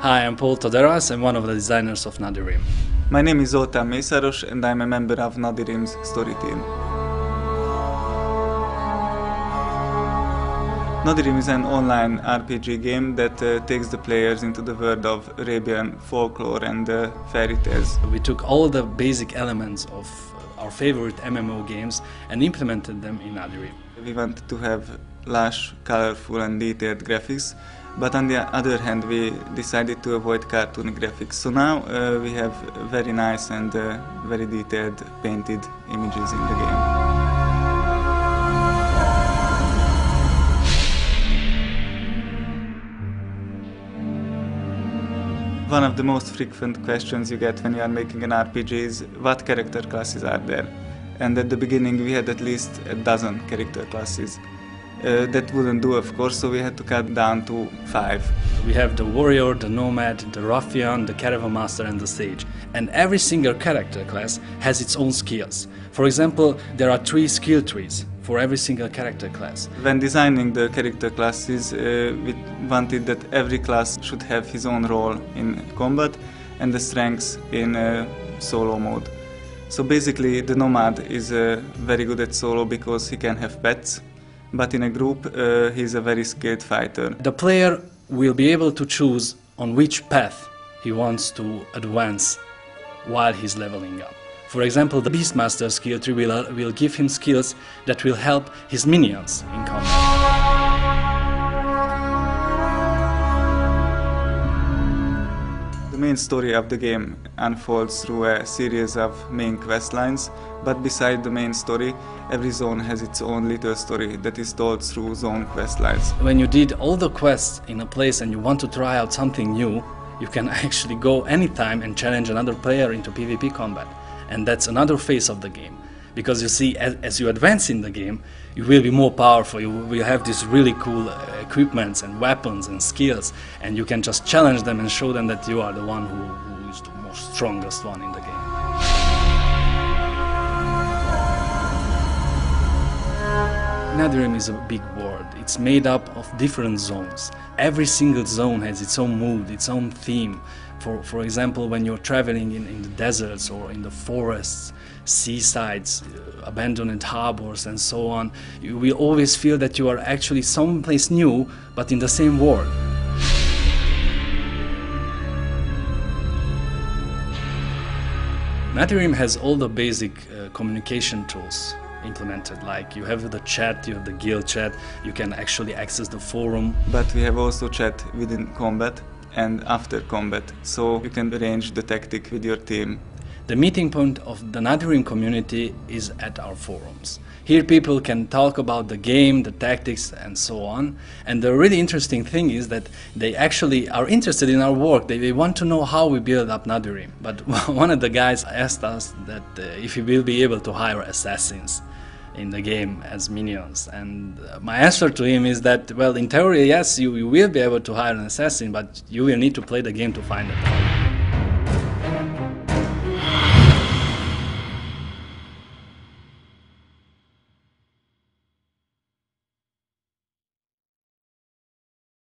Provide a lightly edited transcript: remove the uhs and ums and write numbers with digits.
Hi, I'm Paul Toderas. I'm one of the designers of Nadirim. My name is Zoltán Mészáros and I'm a member of Nadirim's story team. Nadirim is an online RPG game that takes the players into the world of Arabian folklore and fairy tales. We took all the basic elements of our favorite MMO games and implemented them in Nadirim. We wanted to have lush, colorful and detailed graphics, but on the other hand we decided to avoid cartoon graphics. So now we have very nice and very detailed painted images in the game. One of the most frequent questions you get when you are making an RPG is what character classes are there? And at the beginning we had at least a dozen character classes. That wouldn't do, of course, so we had to cut down to 5. We have the warrior, the nomad, the ruffian, the caravan master and the sage. And every single character class has its own skills. For example, there are 3 skill trees for every single character class. When designing the character classes, we wanted that every class should have his own role in combat and the strengths in solo mode. So basically the nomad is very good at solo because he can have pets, but in a group he's a very skilled fighter. The player will be able to choose on which path he wants to advance while he's leveling up. For example, the Beastmaster skill tree will give him skills that will help his minions in combat. The main story of the game unfolds through a series of main quest lines, but beside the main story, every zone has its own little story that is told through zone quest lines. When you did all the quests in a place and you want to try out something new, you can actually go anytime and challenge another player into PvP combat. And that's another phase of the game. Because you see, as you advance in the game, you will be more powerful, you will have these really cool equipments and weapons and skills, and you can just challenge them and show them that you are the one who is the most strongest one in the game. Nadirim is a big world. It's made up of different zones. Every single zone has its own mood, its own theme. For example, when you're traveling in the deserts or in the forests, seasides, abandoned harbors and so on, you will always feel that you are actually someplace new, but in the same world. Nadirim has all the basic communication tools implemented, like you have the chat, you have the guild chat, you can actually access the forum. But we have also chat within combat and after combat, so you can arrange the tactic with your team. The meeting point of the Nadirim community is at our forums. Here people can talk about the game, the tactics and so on. And the really interesting thing is that they actually are interested in our work. They want to know how we build up Nadirim. But one of the guys asked us that if we will be able to hire assassins in the game as minions, and my answer to him is that, well, in theory, yes, you will be able to hire an assassin, but you will need to play the game to find it out.